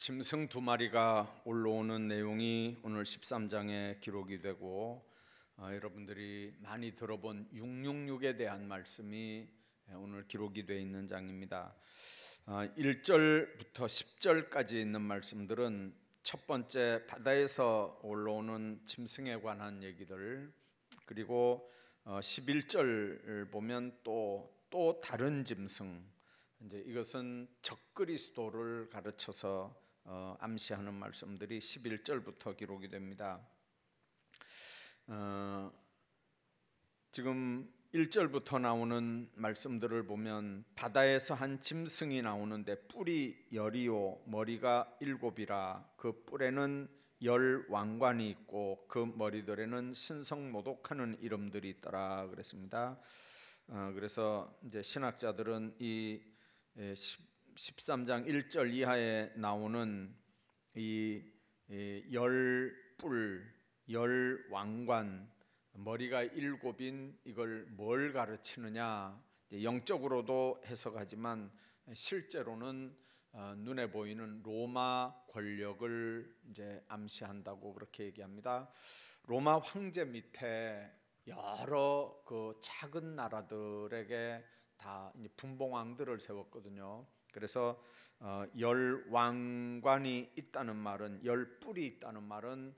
짐승 두 마리가 올라오는 내용이 오늘 13장에 기록이 되고 여러분들이 많이 들어본 666에 대한 말씀이 오늘 기록이 되어 있는 장입니다. 1절부터 10절까지 있는 말씀들은 첫 번째 바다에서 올라오는 짐승에 관한 얘기들, 그리고 11절 보면 또 다른 짐승, 이제 이것은 적그리스도를 가르쳐서 암시하는 말씀들이 11절부터 기록이 됩니다. 지금 1절부터 나오는 말씀들을 보면 바다에서 한 짐승이 나오는데 뿔이 열이요 머리가 일곱이라 그 뿔에는 열 왕관이 있고 그 머리들에는 신성모독하는 이름들이 있더라 그랬습니다. 그래서 이제 신학자들은 이 13장 1절 이하에 나오는 이 열뿔, 열왕관, 머리가 일곱인 이걸 뭘 가르치느냐, 영적으로도 해석하지만 실제로는 눈에 보이는 로마 권력을 이제 암시한다고 그렇게 얘기합니다. 로마 황제 밑에 여러 그 작은 나라들에게 다 분봉왕들을 세웠거든요. 그래서 열 왕관이 있다는 말은, 열 뿔이 있다는 말은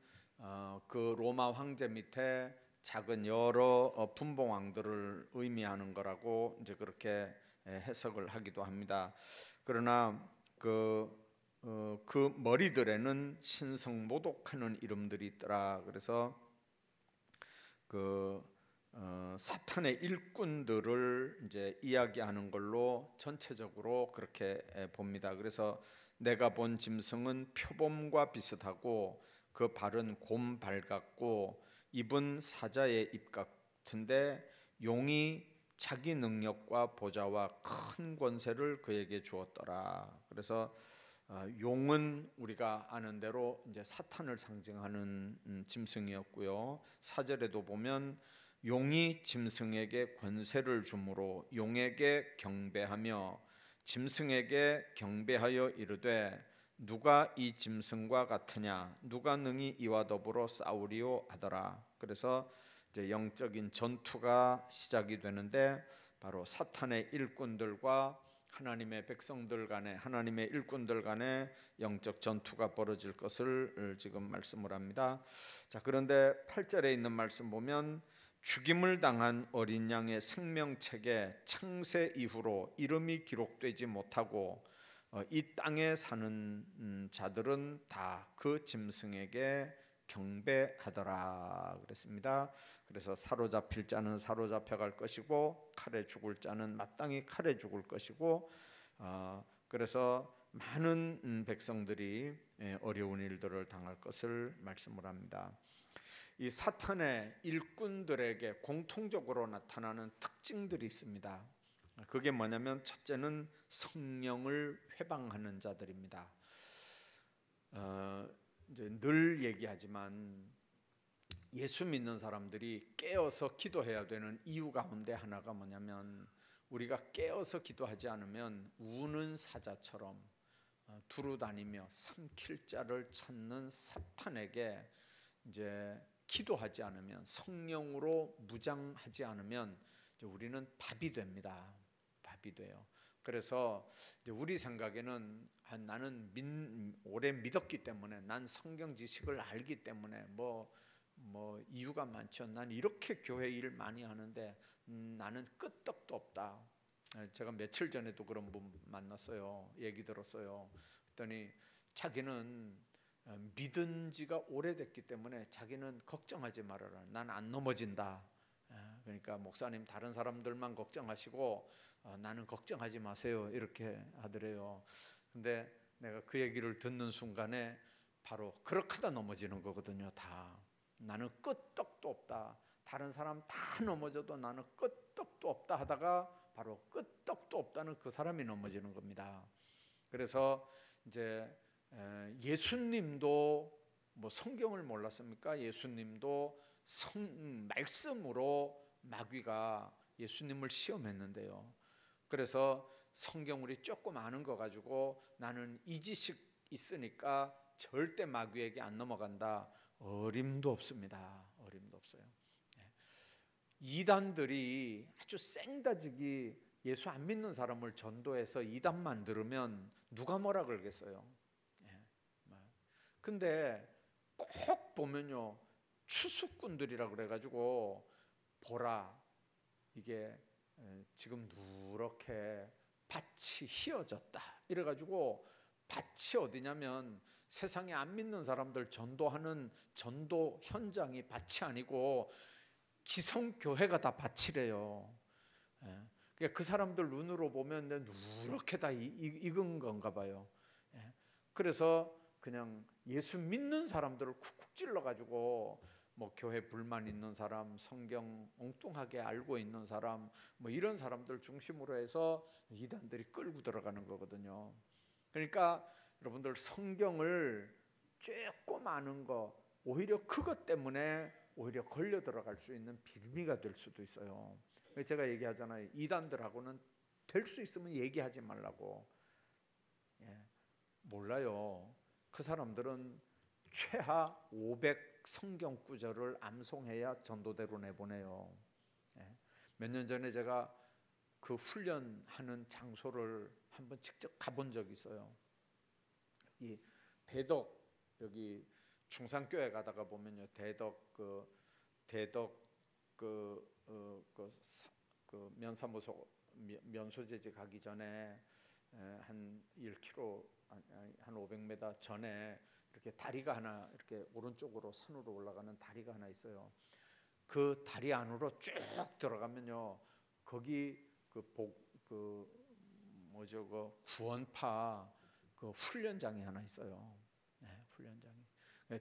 그 로마 황제 밑에 작은 여러 분봉왕들을 의미하는 거라고 이제 그렇게 해석을 하기도 합니다. 그러나 그 머리들에는 신성모독하는 이름들이 있더라. 그래서 사탄의 일꾼들을 이제 이야기하는 걸로 전체적으로 그렇게 봅니다. 그래서 내가 본 짐승은 표범과 비슷하고 그 발은 곰발 같고 입은 사자의 입 같은데 용이 자기 능력과 보좌와 큰 권세를 그에게 주었더라. 그래서 용은 우리가 아는 대로 이제 사탄을 상징하는 짐승이었고요. 4절에도 보면 용이 짐승에게 권세를 주므로 용에게 경배하며 짐승에게 경배하여 이르되 누가 이 짐승과 같으냐, 누가 능히 이와 더불어 싸우리요 하더라. 그래서 이제 영적인 전투가 시작이 되는데 바로 사탄의 일꾼들과 하나님의 백성들 간에, 하나님의 일꾼들 간에 영적 전투가 벌어질 것을 지금 말씀을 합니다. 자, 그런데 8절에 있는 말씀 보면 죽임을 당한 어린 양의 생명책에 창세 이후로 이름이 기록되지 못하고 이 땅에 사는 자들은 다 그 짐승에게 경배하더라 그랬습니다. 그래서 사로잡힐 자는 사로잡혀 갈 것이고 칼에 죽을 자는 마땅히 칼에 죽을 것이고, 그래서 많은 백성들이 어려운 일들을 당할 것을 말씀을 합니다. 이 사탄의 일꾼들에게 공통적으로 나타나는 특징들이 있습니다. 그게 뭐냐면 첫째는 성령을 회방하는 자들입니다. 이제 늘 얘기하지만 예수 믿는 사람들이 깨어서 기도해야 되는 이유 가운데 하나가 뭐냐면, 우리가 깨어서 기도하지 않으면 우는 사자처럼 두루다니며 삼킬 자를 찾는 사탄에게 이제 기도하지 않으면, 성령으로 무장하지 않으면 이제 우리는 밥이 됩니다. 밥이 돼요. 그래서 이제 우리 생각에는 나는 오래 믿었기 때문에, 난 성경 지식을 알기 때문에 뭐 이유가 많죠. 난 이렇게 교회 일 많이 하는데 나는 끄떡도 없다. 제가 며칠 전에도 그런 분 만났어요. 얘기 들었어요. 그랬더니 자기는 믿은 지가 오래됐기 때문에 자기는 걱정하지 말아라. 난 안 넘어진다. 그러니까 목사님 다른 사람들만 걱정하시고 나는 걱정하지 마세요, 이렇게 하더래요. 근데 내가 그 얘기를 듣는 순간에 바로 그렇게 하다 넘어지는 거거든요. 다 나는 끄떡도 없다. 다른 사람 다 넘어져도 나는 끄떡도 없다 하다가 바로 끄떡도 없다는 그 사람이 넘어지는 겁니다. 그래서 이제 예수님도 뭐 성경을 몰랐습니까? 예수님도 말씀으로 마귀가 예수님을 시험했는데요. 그래서 성경 우리 조금 아는 거 가지고 나는 이 지식 있으니까 절대 마귀에게 안 넘어간다. 어림도 없습니다. 어림도 없어요. 이단들이 아주 생다지기 예수 안 믿는 사람을 전도해서 이단 만들면 누가 뭐라 그러겠어요. 근데 꼭 보면요, 추수꾼들이라 그래가지고 보라, 이게 지금 누렇게 밭이 휘어졌다 이래가지고, 밭이 어디냐면 세상에 안 믿는 사람들 전도하는 전도 현장이 밭이 아니고 기성교회가 다 밭이래요. 그러니까 그 사람들 눈으로 보면 누렇게 다 익은 건가 봐요. 그래서 그냥 예수 믿는 사람들을 쿡쿡 찔러가지고 뭐 교회 불만 있는 사람, 성경 엉뚱하게 알고 있는 사람, 뭐 이런 사람들 중심으로 해서 이단들이 끌고 들어가는 거거든요. 그러니까 여러분들, 성경을 쬐고 많은 거, 오히려 그것 때문에 오히려 걸려 들어갈 수 있는 빌미가 될 수도 있어요. 제가 얘기하잖아요. 이단들하고는 될 수 있으면 얘기하지 말라고. 몰라요. 그 사람들은 최하 500 성경 구절을 암송해야 전도대로 내보내요. 몇 년 전에 제가 그 훈련하는 장소를 한번 직접 가본 적이 있어요. 이 대덕, 여기 충산교회 가다가 보면요, 대덕 면사무소 면소재지 가기 전에 한 1km, 한 500m 전에 이렇게 다리가 하나, 이렇게 오른쪽으로 산으로 올라가는 다리가 하나 있어요. 그 다리 안으로 쭉 들어가면요, 거기 그 구원파 그 훈련장이 하나 있어요. 훈련장이.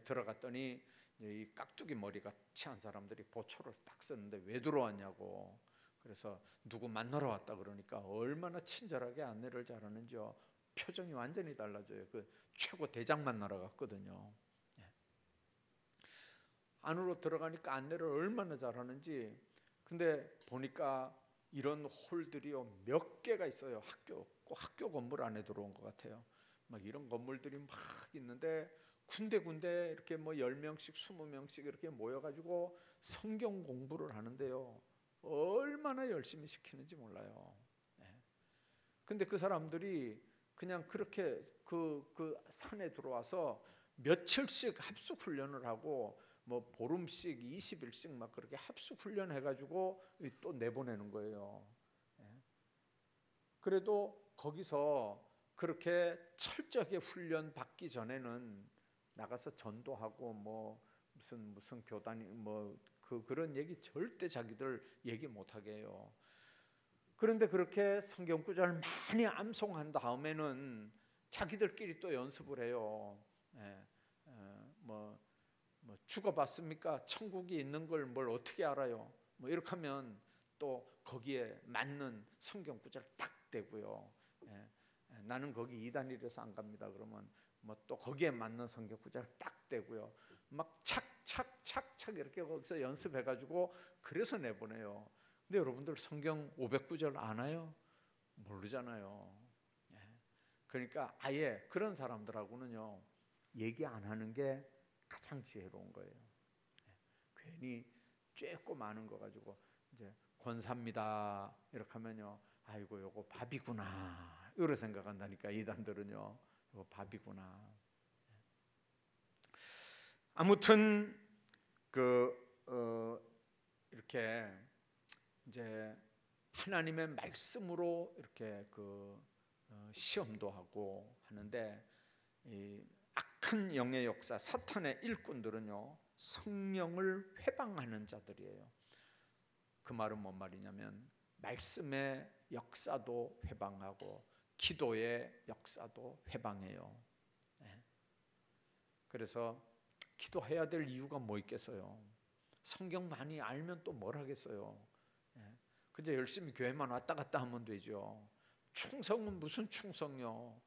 들어갔더니 이 깍두기 머리 같이 한 사람들이 보초를 딱 쓰는데 왜 들어왔냐고. 그래서 누구 만나러 왔다 그러니까 얼마나 친절하게 안내를 잘하는지요. 표정이 완전히 달라져요. 그 최고 대장 만나러 갔거든요. 안으로 들어가니까 안내를 얼마나 잘하는지. 근데 보니까 이런 홀들이요, 몇 개가 있어요. 학교 건물 안에 들어온 것 같아요. 막 이런 건물들이 막 있는데 군데군데 이렇게 뭐 10명씩 20명씩 이렇게 모여가지고 성경 공부를 하는데요, 얼마나 열심히 시키는지 몰라요. 근데 그 사람들이 그냥 그렇게 그 산에 들어와서 며칠씩 합숙 훈련을 하고 뭐 보름씩 20일씩 막 그렇게 합숙 훈련해가지고 또 내보내는 거예요. 그래도 거기서 그렇게 철저하게 훈련 받기 전에는 나가서 전도하고 뭐 무슨 교단이 뭐 그런 얘기 절대 자기들 얘기 못하게 해요. 그런데 그렇게 성경 구절 많이 암송한 다음에는 자기들끼리 또 연습을 해요. 뭐 죽어봤습니까? 천국이 있는 걸 뭘 어떻게 알아요? 뭐 이렇게 하면 또 거기에 맞는 성경 구절 딱 대고요. 나는 거기 이단이라서 안 갑니다. 그러면 뭐 또 거기에 맞는 성경 구절 딱 대고요. 막 착착착착 이렇게 거기서 연습해가지고 그래서 내보내요. 근데 여러분들 성경 500구절 아나요? 모르잖아요. 그러니까 아예 그런 사람들하고는요, 얘기 안 하는 게 가장 지혜로운 거예요. 괜히 쬐고 많은 거 가지고 이제 권사입니다 이렇게 하면요, 아이고 요거 밥이구나 이렇게 생각한다니까. 이단들은요, 요거 밥이구나. 아무튼 이렇게 이제 하나님의 말씀으로 이렇게 시험도 하고 하는데, 이 악한 영의 역사, 사탄의 일꾼들은요, 성령을 회방하는 자들이에요. 그 말은 뭔 말이냐면 말씀의 역사도 회방하고 기도의 역사도 회방해요. 그래서 기도해야 될 이유가 뭐 있겠어요? 성경 많이 알면 또 뭘 하겠어요? 그저 열심히 교회만 왔다 갔다 하면 되죠. 충성은 무슨 충성요?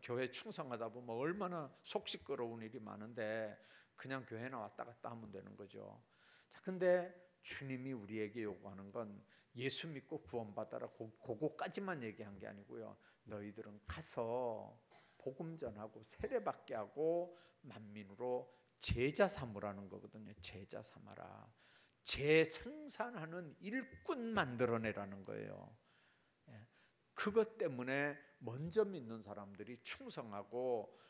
교회 충성하다 보면 얼마나 속 시끄러운 일이 많은데 그냥 교회나 왔다 갔다 하면 되는 거죠. 자, 근데 주님이 우리에게 요구하는 건 예수 믿고 구원받아라, 그거까지만 얘기한 게 아니고요. 너희들은 가서 복음 전하고 세례받게 하고 만민으로 제자 삼으라는 거거든요. 제자 삼아라. 재생산하는 일꾼 만들어내라는 거예요. 그것 때문에 먼저 믿는 사람들이 충성하고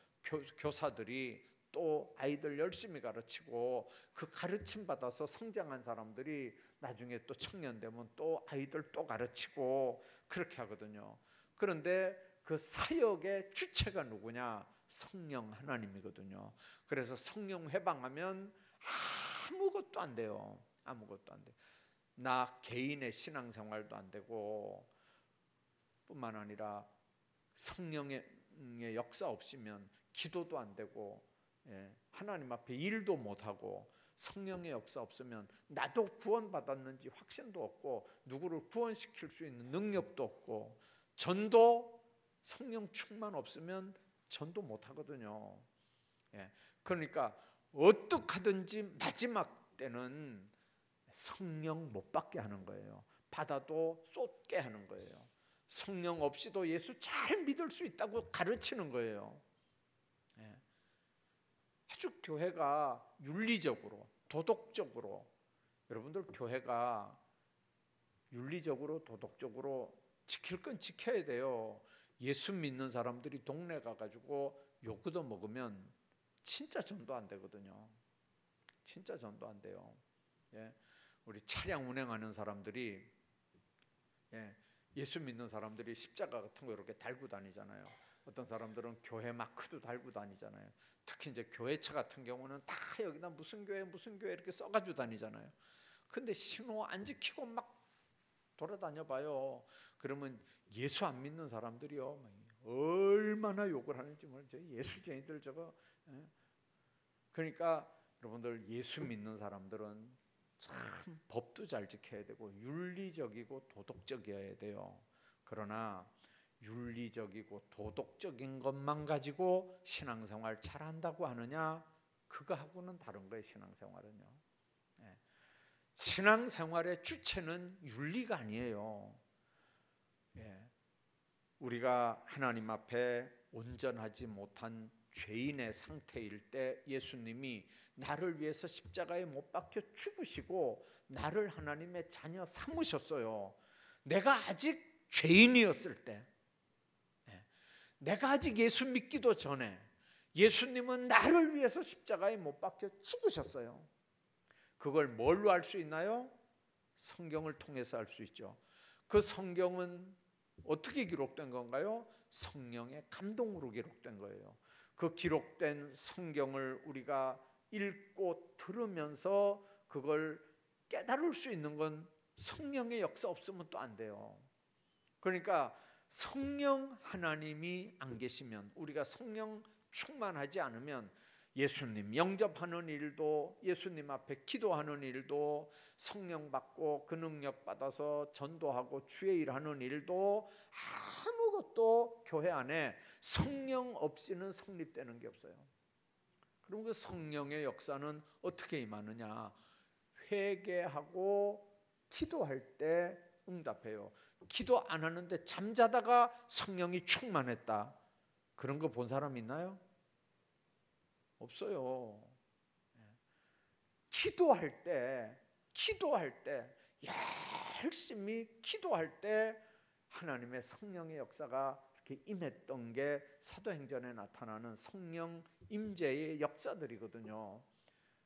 교사들이 또 아이들 열심히 가르치고 그 가르침 받아서 성장한 사람들이 나중에 또 청년 되면 또 아이들 또 가르치고 그렇게 하거든요. 그런데 그 사역의 주체가 누구냐? 성령 하나님이거든요. 그래서 성령 회방하면 아무것도 안 돼요. 아무것도 안 돼. 나 개인의 신앙생활도 안 되고 뿐만 아니라 성령의 역사 없이면 기도도 안 되고, 하나님 앞에 일도 못하고, 성령의 역사 없으면 나도 구원받았는지 확신도 없고, 누구를 구원시킬 수 있는 능력도 없고, 전도 성령 충만 없으면 전도 못하거든요. 그러니까 어떻게 하든지 마지막 때는 성령 못 받게 하는 거예요. 받아도 쏟게 하는 거예요. 성령 없이도 예수 잘 믿을 수 있다고 가르치는 거예요. 아주 교회가 윤리적으로, 도덕적으로, 여러분들 교회가 윤리적으로, 도덕적으로 지킬 건 지켜야 돼요. 예수 믿는 사람들이 동네 가가지고 요구도 먹으면 진짜 전도 안 되거든요. 진짜 전도 안 돼요. 우리 차량 운행하는 사람들이, 예수 믿는 사람들이 십자가 같은 거 이렇게 달고 다니잖아요. 어떤 사람들은 교회 마크도 달고 다니잖아요. 특히 이제 교회차 같은 경우는 다 여기다 무슨 교회 이렇게 써가지고 다니잖아요. 근데 신호 안 지키고 막 돌아다녀 봐요. 그러면 예수 안 믿는 사람들이요, 얼마나 욕을 하는지 모르죠. 예수쟁이들 저거. 그러니까 여러분들 예수 믿는 사람들은 참 법도 잘 지켜야 되고 윤리적이고 도덕적이어야 돼요. 그러나 윤리적이고 도덕적인 것만 가지고 신앙생활 잘한다고 하느냐? 그거하고는 다른 거예요. 신앙생활은요. 신앙생활의 주체는 윤리가 아니에요. 우리가 하나님 앞에 온전하지 못한 죄인의 상태일 때 예수님이 나를 위해서 십자가에 못 박혀 죽으시고 나를 하나님의 자녀 삼으셨어요. 내가 아직 죄인이었을 때, 내가 아직 예수 믿기도 전에 예수님은 나를 위해서 십자가에 못 박혀 죽으셨어요. 그걸 뭘로 알 수 있나요? 성경을 통해서 알 수 있죠. 그 성경은 어떻게 기록된 건가요? 성령의 감동으로 기록된 거예요. 그 기록된 성경을 우리가 읽고 들으면서 그걸 깨달을 수 있는 건 성령의 역사 없으면 또 안 돼요. 그러니까 성령 하나님이 안 계시면, 우리가 성령 충만하지 않으면 예수님 영접하는 일도, 예수님 앞에 기도하는 일도, 성령 받고 그 능력 받아서 전도하고 주의 일하는 일도 아무것도 교회 안에 성령 없이는 성립되는 게 없어요. 그럼 그 성령의 역사는 어떻게 임하느냐? 회개하고 기도할 때 응답해요. 기도 안 하는데 잠자다가 성령이 충만했다, 그런 거 본 사람 있나요? 없어요. 기도할 때 열심히 기도할 때 하나님의 성령의 역사가 이렇게 임했던 게 사도행전에 나타나는 성령 임재의 역사들이거든요.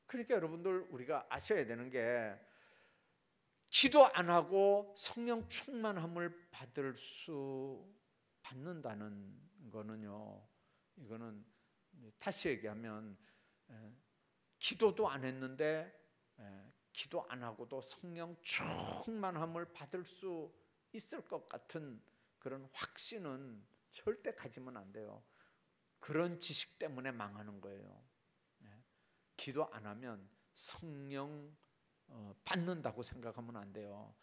그러니까 여러분들 우리가 아셔야 되는 게, 기도 안 하고 성령 충만함을 받는다는 거는요, 이거는 다시 얘기하면 기도도 안 했는데 기도 안 하고도 성령 충만함을 받을 수 있을 것 같은 그런 확신은 절대 가지면 안 돼요. 그런 지식 때문에 망하는 거예요. 기도 안 하면 성령 받는다고 생각하면 안 돼요.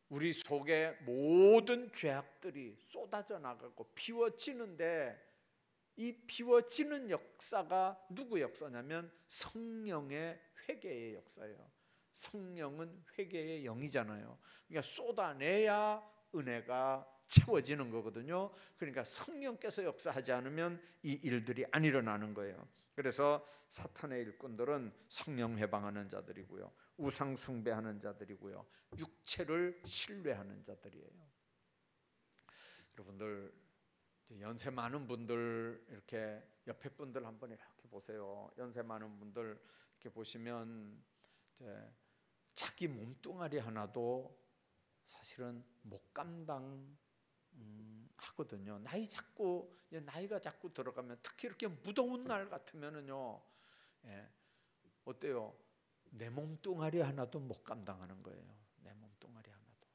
우리 속에 모든 죄악들이 쏟아져 나가고 비워지는데, 이 비워지는 역사가 누구 역사냐면 성령의 회개의 역사예요. 성령은 회개의 영이잖아요. 그러니까 쏟아내야 은혜가 채워지는 거거든요. 그러니까 성령께서 역사하지 않으면 이 일들이 안 일어나는 거예요. 그래서 사탄의 일꾼들은 성령 해방하는 자들이고요, 우상 숭배하는 자들이고요, 육체를 신뢰하는 자들이에요. 여러분들 연세 많은 분들 이렇게 옆에 분들 한번 이렇게 보세요. 연세 많은 분들 이렇게 보시면 이제 자기 몸뚱아리 하나도 사실은 못 감당 하거든요. 나이가 자꾸 들어가면, 특히 이렇게 무더운 날 같으면은요, 예, 어때요? 내 몸뚱아리 하나도 못 감당하는 거예요. 내 몸뚱아리 하나도.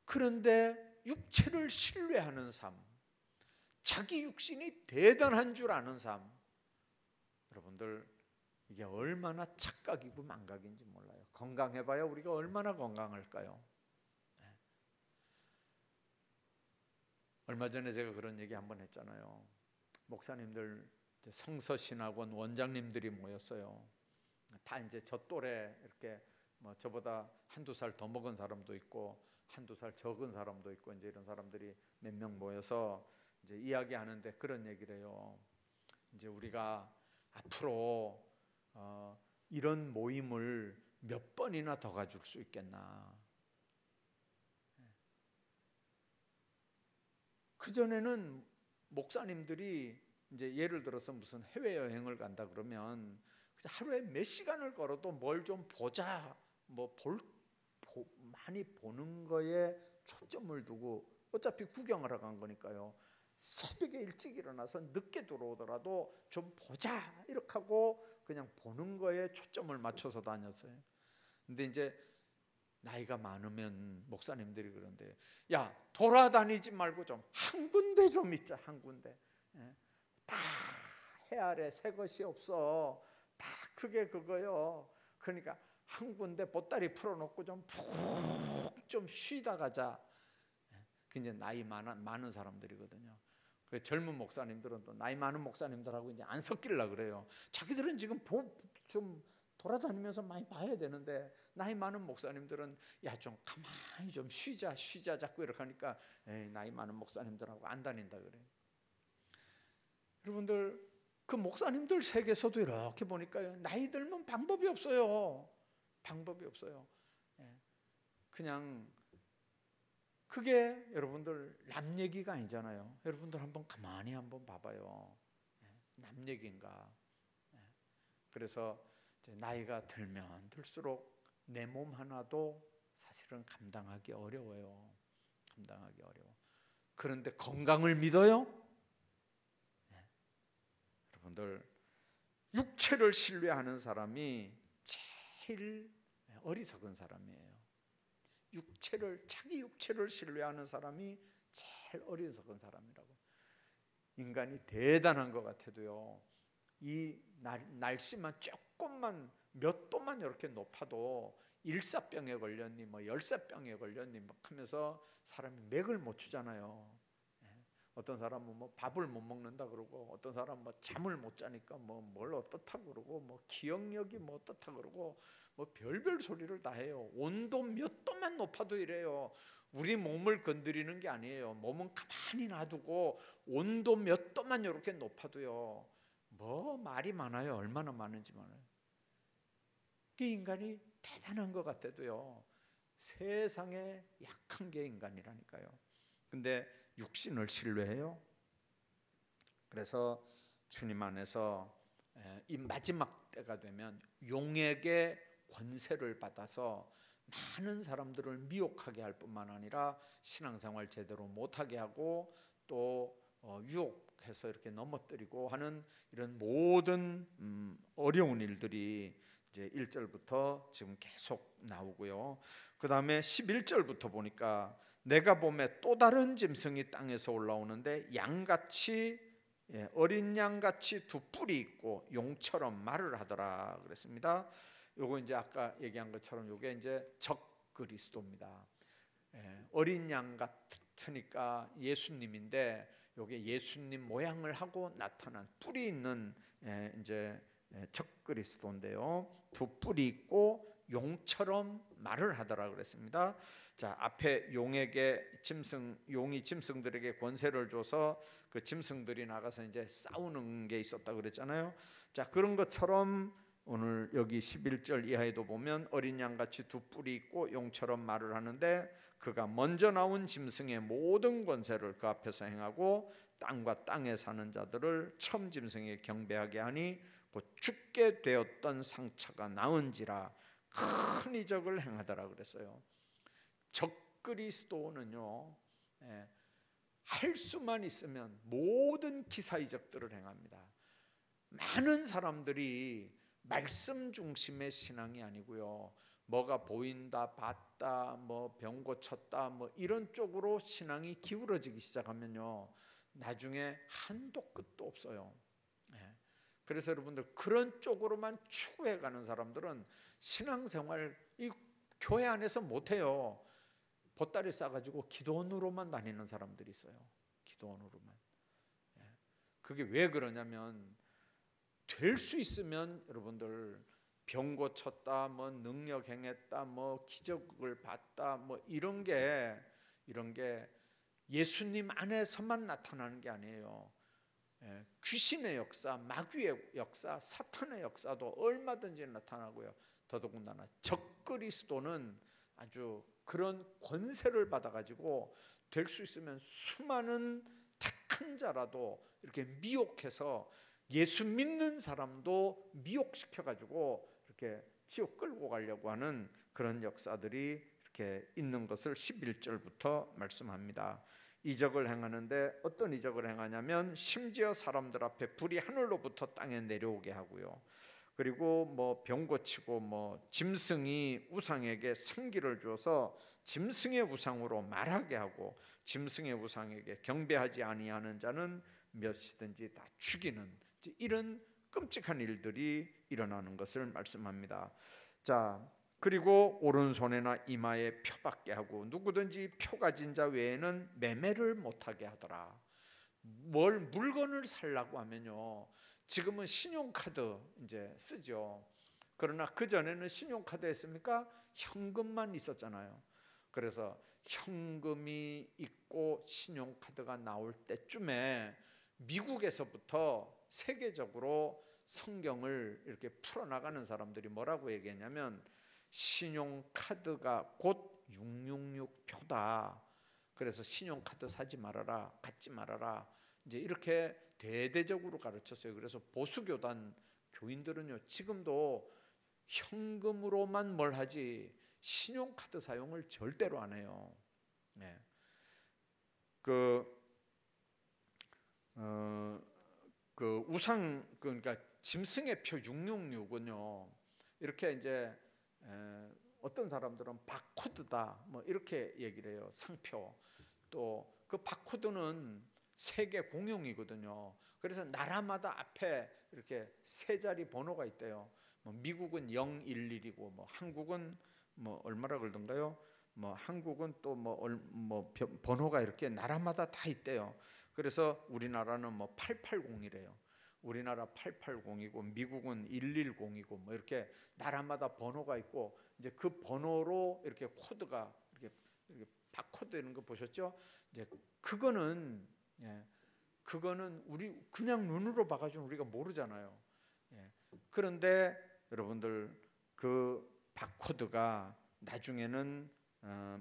그런데 육체를 신뢰하는 삶, 자기 육신이 대단한 줄 아는 삶, 여러분들 이게 얼마나 착각이고 망각인지 몰라요. 건강해봐야 우리가 얼마나 건강할까요? 얼마 전에 제가 그런 얘기 한번 했잖아요. 목사님들, 성서신학원 원장님들이 모였어요. 다 이제 저 또래, 이렇게 뭐 저보다 한두 살 더 먹은 사람도 있고 한두 살 적은 사람도 있고, 이제 이런 사람들이 몇 명 모여서 이제 이야기하는데 그런 얘기를 해요. 이제 우리가 앞으로 이런 모임을 몇 번이나 더 가질 수 있겠나. 그전에는 목사님들이 이제 예를 들어서 무슨 해외여행을 간다 그러면 하루에 몇 시간을 걸어도 뭘 좀 보자, 많이 보는 거에 초점을 두고, 어차피 구경하러 간 거니까요, 새벽에 일찍 일어나서 늦게 들어오더라도 좀 보자 이렇게 하고 그냥 보는 거에 초점을 맞춰서 다녔어요. 근데 이제 나이가 많으면 목사님들이 그런데, 야, 돌아다니지 말고 좀 한 군데 좀 있자, 한 군데. 다 해 아래 새 것이 없어. 다 그게 그거요. 그러니까 한 군데 보따리 풀어놓고 좀 푹 좀 쉬다 가자. 그 이제 나이 많은 사람들이거든요. 그 젊은 목사님들은 또 나이 많은 목사님들하고 이제 안 섞이려고 그래요. 자기들은 지금 좀 돌아다니면서 많이 봐야 되는데, 나이 많은 목사님들은 야, 좀 가만히 좀 쉬자 자꾸 이렇게 하니까, 나이 많은 목사님들하고 안 다닌다 그래요. 여러분들, 그 목사님들 세계에서도 이렇게 보니까요, 나이 들면 방법이 없어요. 방법이 없어요. 그냥 그게 여러분들 남 얘기가 아니잖아요. 여러분들 한번 가만히 한번 봐봐요. 남 얘기인가? 그래서 나이가 들면 들수록 내 몸 하나도 사실은 감당하기 어려워요. 감당하기 어려워. 그런데 건강을 믿어요? 여러분들, 육체를 신뢰하는 사람이 제일 어리석은 사람이에요. 자기 육체를 신뢰하는 사람이 제일 어리석은 사람이라고. 인간이 대단한 것 같아도요, 이 날씨만 조금만 몇 도만 이렇게 높아도 일사병에 걸렸니 뭐 열사병에 걸렸니 막 하면서 사람이 맥을 못 추잖아요. 어떤 사람은 뭐 밥을 못 먹는다 그러고, 어떤 사람은 뭐 잠을 못 자니까 뭐 뭘 어떻다 그러고, 뭐 기억력이 뭐 어떻다 그러고, 뭐 별별 소리를 다 해요. 온도 몇 도만 높아도 이래요. 우리 몸을 건드리는 게 아니에요. 몸은 가만히 놔두고 온도 몇 도만 이렇게 높아도요, 뭐 말이 많아요. 얼마나 많은지 많아요. 그 인간이 대단한 것 같아도요, 세상에 약한 게 인간이라니까요. 근데 육신을 신뢰해요. 그래서 주님 안에서 이 마지막 때가 되면 용에게 권세를 받아서 많은 사람들을 미혹하게 할 뿐만 아니라 신앙생활 제대로 못하게 하고, 또 유혹해서 이렇게 넘어뜨리고 하는 이런 모든 어려운 일들이 이제 1절부터 지금 계속 나오고요. 그 다음에 11절부터 보니까 내가 봄에 또 다른 짐승이 땅에서 올라오는데 양같이, 어린 양같이 두 뿔이 있고 용처럼 말을 하더라 그랬습니다. 요거 이제 아까 얘기한 것처럼 요게 이제 적그리스도입니다. 어린 양 같으니까 예수님인데, 요게 예수님 모양을 하고 나타난 뿔이 있는 이제 적그리스도인데요. 두 뿔이 있고 용처럼 말을 하더라 그랬습니다. 자, 앞에 용이 짐승들에게 권세를 줘서 그 짐승들이 나가서 이제 싸우는 게 있었다 그랬잖아요. 자, 그런 것처럼 오늘 여기 11절 이하에도 보면 어린 양같이 두 뿔이 있고 용처럼 말을 하는데 그가 먼저 나온 짐승의 모든 권세를 그 앞에서 행하고 땅과 땅에 사는 자들을 처음 짐승에 경배하게 하니 곧 죽게 되었던 상처가 나은지라 큰 이적을 행하더라 그랬어요. 적그리스도는요, 할 수만 있으면 모든 기사 이적들을 행합니다. 많은 사람들이 말씀 중심의 신앙이 아니고요, 뭐가 보인다, 봤다, 뭐 병 고쳤다, 뭐 이런 쪽으로 신앙이 기울어지기 시작하면요, 나중에 한도 끝도 없어요. 그래서 여러분들 그런 쪽으로만 추구해 가는 사람들은 신앙생활 이 교회 안에서 못해요. 보따리 싸가지고 기도원으로만 다니는 사람들이 있어요. 기도원으로만. 그게 왜 그러냐면 될 수 있으면 여러분들 병 고쳤다, 뭐 능력 행했다, 뭐 기적을 봤다, 뭐 이런 게 예수님 안에서만 나타나는 게 아니에요. 귀신의 역사, 마귀의 역사, 사탄의 역사도 얼마든지 나타나고요. 더더군다나 적그리스도는 아주 그런 권세를 받아가지고 될 수 있으면 수많은 택한 자라도 이렇게 미혹해서 예수 믿는 사람도 미혹시켜가지고 이렇게 지옥 끌고 가려고 하는 그런 역사들이 이렇게 있는 것을 11절부터 말씀합니다. 이적을 행하는데 어떤 이적을 행하냐면 심지어 사람들 앞에 불이 하늘로부터 땅에 내려오게 하고요, 그리고 뭐 병 고치고 뭐 짐승이 우상에게 생기를 주어서 짐승의 우상으로 말하게 하고 짐승의 우상에게 경배하지 아니하는 자는 몇이든지 다 죽이는 이런 끔찍한 일들이 일어나는 것을 말씀합니다. 자, 그리고 오른손에나 이마에 표 받게 하고 누구든지 표 가진 자 외에는 매매를 못하게 하더라. 물건을 살라고 하면요, 지금은 신용카드 이제 쓰죠. 그러나 그 전에는 신용카드 했습니까? 현금만 있었잖아요. 그래서 현금이 있고 신용카드가 나올 때쯤에 미국에서부터 세계적으로 성경을 이렇게 풀어나가는 사람들이 뭐라고 얘기했냐면 신용카드가 곧 666표다. 그래서 신용카드 사지 말아라, 갖지 말아라, 이제 이렇게 대대적으로 가르쳤어요. 그래서 보수교단 교인들은요, 지금도 현금으로만 뭘 하지 신용카드 사용을 절대로 안 해요. 그 우상, 그러니까 짐승의 표 666은요, 이렇게 이제 어떤 사람들은 바코드다 뭐 이렇게 얘기를 해요. 상표. 또 그 바코드는 세계 공용이거든요. 그래서 나라마다 앞에 이렇게 세 자리 번호가 있대요. 뭐 미국은 011이고 뭐 한국은 뭐 얼마라 그러던가요? 뭐 한국은 또 뭐 번호가 이렇게 나라마다 다 있대요. 그래서 우리나라는 뭐 880이래요. 우리나라 880이고 미국은 110이고 뭐 이렇게 나라마다 번호가 있고, 이제 그 번호로 이렇게 코드가 이렇게 바코드 이런 거 보셨죠? 이제 그거는 우리 그냥 눈으로 봐가지고 우리가 모르잖아요. 그런데 여러분들 그 바코드가 나중에는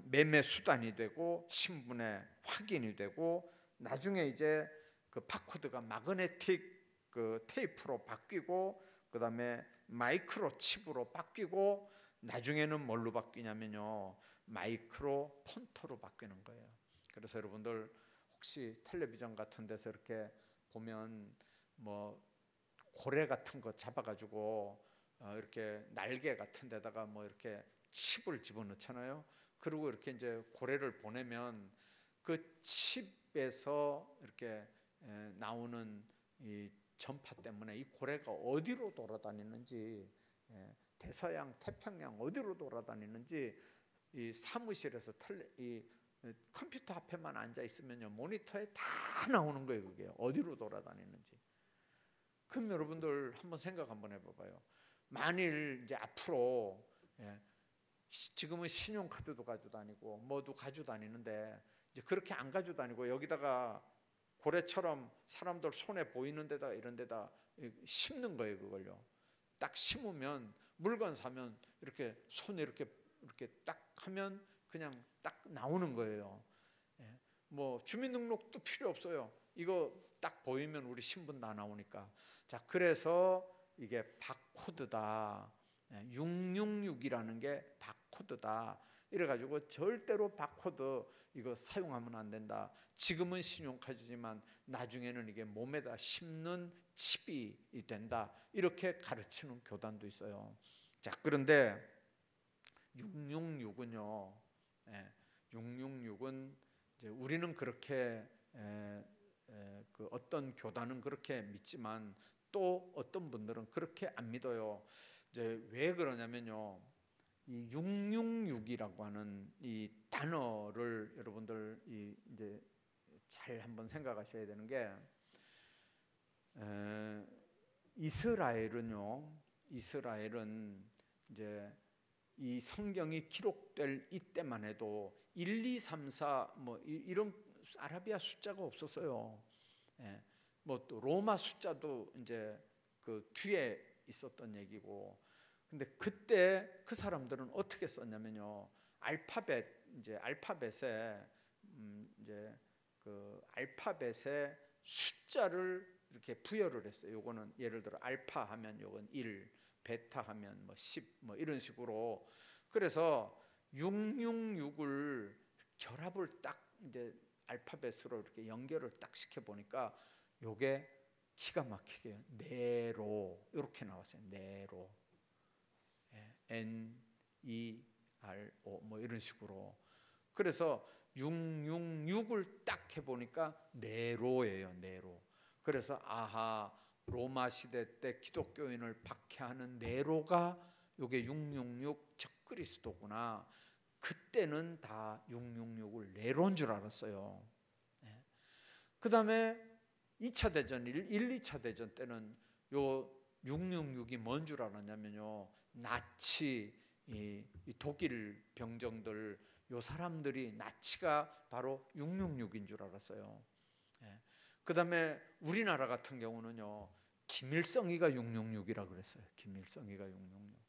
매매 수단이 되고 신분의 확인이 되고, 나중에 이제 그 바코드가 마그네틱 그 테이프로 바뀌고, 그 다음에 마이크로 칩으로 바뀌고, 나중에는 뭘로 바뀌냐면요, 마이크로 폰터로 바뀌는 거예요. 그래서 여러분들 혹시 텔레비전 같은 데서 이렇게 보면 뭐 고래 같은 거 잡아가지고 이렇게 날개 같은 데다가 뭐 이렇게 칩을 집어넣잖아요. 그리고 이렇게 이제 고래를 보내면 그 칩에서 이렇게 나오는 이 전파 때문에 이 고래가 어디로 돌아다니는지, 대서양, 태평양 어디로 돌아다니는지 이 사무실에서 이 컴퓨터 앞에만 앉아 있으면요, 모니터에 다 나오는 거예요. 그게 어디로 돌아다니는지. 그럼 여러분들 한번 생각 한번 해봐봐요. 만일 이제 앞으로 지금은 신용카드도 가지고 다니고 뭐도 가지고 다니는데 이제 그렇게 안 가지고 다니고 여기다가 고래처럼 사람들 손에 보이는 데다 이런 데다 심는 거예요. 그걸요. 딱 심으면 물건 사면 이렇게 손에 이렇게 딱 하면 그냥 딱 나오는 거예요. 뭐 주민등록도 필요 없어요. 이거 딱 보이면 우리 신분 다 나오니까. 자, 그래서 이게 바코드다. 666이라는 게 바코드다. 이래가지고 절대로 바코드 이거 사용하면 안 된다. 지금은 신용카드지만 나중에는 이게 몸에다 심는 칩이 된다. 이렇게 가르치는 교단도 있어요. 자, 그런데 666은요. 666은 이제 우리는 그렇게 그 어떤 교단은 그렇게 믿지만 또 어떤 분들은 그렇게 안 믿어요. 이제 왜 그러냐면요. 이 666이라고 하는 이 단어를 여러분들 이제 잘 한번 생각하셔야 되는 게 이스라엘은 이제 이 성경이 기록될 이때만 해도 1, 2, 3, 4 뭐 이런 아라비아 숫자가 없었어요. 뭐 또 로마 숫자도 이제 그 뒤에 있었던 얘기고. 근데 그때 그 사람들은 어떻게 썼냐면요. 알파벳에 이제 그 알파벳에 숫자를 이렇게 부여를 했어요. 요거는 예를 들어 알파 하면 요건 1, 베타 하면 뭐 10 뭐 이런 식으로. 그래서 666을 결합을 딱 이제 알파벳으로 이렇게 연결을 딱 시켜 보니까 요게 기가 막히게 네로 이렇게 나왔어요. 네로. N-E-R-O 뭐 이런 식으로. 그래서 666을 딱 해보니까 네로예요. 네로. 그래서 아하, 로마 시대 때 기독교인을 박해하는 네로가 요게 666 적그리스도구나. 그때는 다 666을 네로인 줄 알았어요. 그 다음에 2차 대전, 1, 2차 대전 때는 요 666이 뭔 줄 알았냐면요. 나치, 이 독일 병정들, 요 사람들이 나치가 바로 666인 줄 알았어요. 그 다음에 우리나라 같은 경우는요. 김일성이가 666이라고 그랬어요. 김일성이가 666.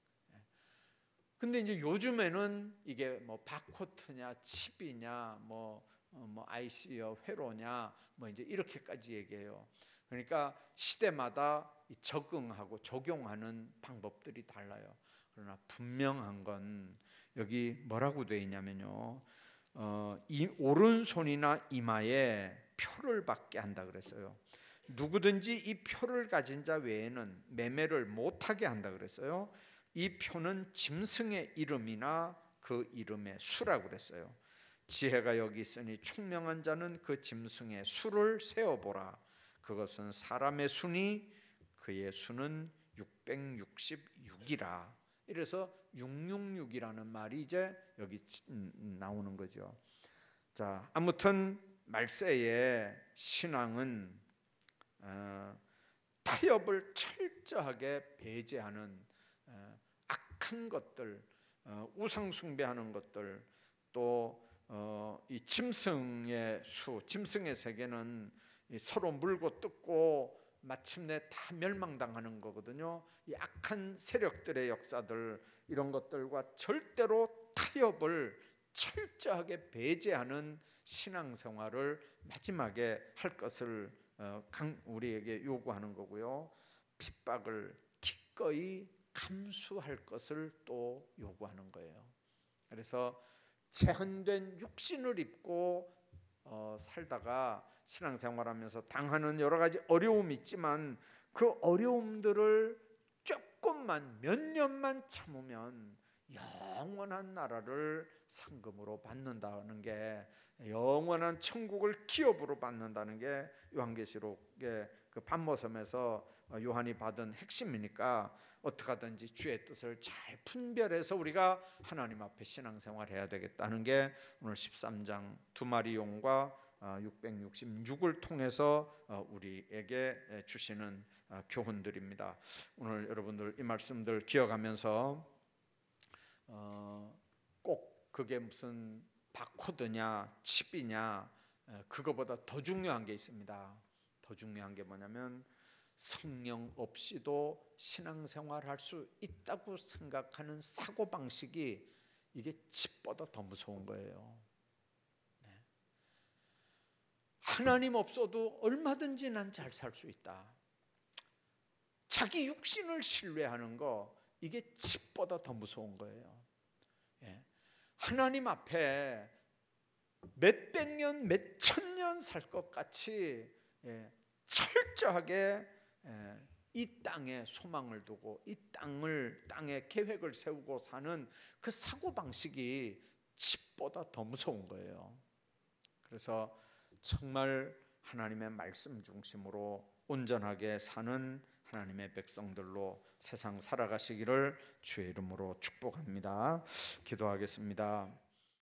근데 이제 요즘에는 이게 뭐 바코트냐 칩이냐 뭐 IC요 회로냐 뭐 이제 이렇게까지 얘기해요. 그러니까 시대마다 적응하고 적용하는 방법들이 달라요. 그러나 분명한 건 여기 뭐라고 되어 있냐면요. 이 오른손이나 이마에 표를 받게 한다 그랬어요. 누구든지 이 표를 가진 자 외에는 매매를 못하게 한다 그랬어요. 이 표는 짐승의 이름이나 그 이름의 수라고 그랬어요. 지혜가 여기 있으니 총명한 자는 그 짐승의 수를 세어보라. 그것은 사람의 수니 그의 수는 666이라. 이래서 666이라는 말이 이제 여기 나오는 거죠. 자, 아무튼 말세의 신앙은 타협을 철저하게 배제하는 악한 것들, 우상 숭배하는 것들, 또 이 짐승의 수, 짐승의 세계는 서로 물고 뜯고 마침내 다 멸망당하는 거거든요. 이 악한 세력들의 역사들, 이런 것들과 절대로 타협을 철저하게 배제하는 신앙생활을 마지막에 할 것을 우리에게 요구하는 거고요. 핍박을 기꺼이 감수할 것을 또 요구하는 거예요. 그래서 제한된 육신을 입고 살다가 신앙생활하면서 당하는 여러 가지 어려움이 있지만 그 어려움들을 조금만 몇 년만 참으면 영원한 나라를 상금으로 받는다는 게, 영원한 천국을 기업으로 받는다는 게 요한계시록의 그 반모섬에서 요한이 받은 핵심이니까 어떻게 하든지 주의 뜻을 잘 분별해서 우리가 하나님 앞에 신앙생활해야 되겠다는 게 오늘 13장 두 마리 용과 666을 통해서 우리에게 주시는 교훈들입니다. 오늘 여러분들 이 말씀들 기억하면서 꼭 그게 무슨 바코드냐 칩이냐 그거보다 더 중요한 게 있습니다. 더 중요한 게 뭐냐면 성령 없이도 신앙생활할 수 있다고 생각하는 사고방식이 이게 칩보다 더 무서운 거예요. 하나님 없어도 얼마든지 난 잘 살 수 있다. 자기 육신을 신뢰하는 거 이게 칩보다 더 무서운 거예요. 하나님 앞에 몇백 년, 몇천 년 살 것 같이 철저하게 이 땅에 소망을 두고 이 땅에 계획을 세우고 사는 그 사고방식이 칩보다 더 무서운 거예요. 그래서 정말 하나님의 말씀 중심으로 온전하게 사는 하나님의 백성들로 세상 살아가시기를 주의 이름으로 축복합니다. 기도하겠습니다.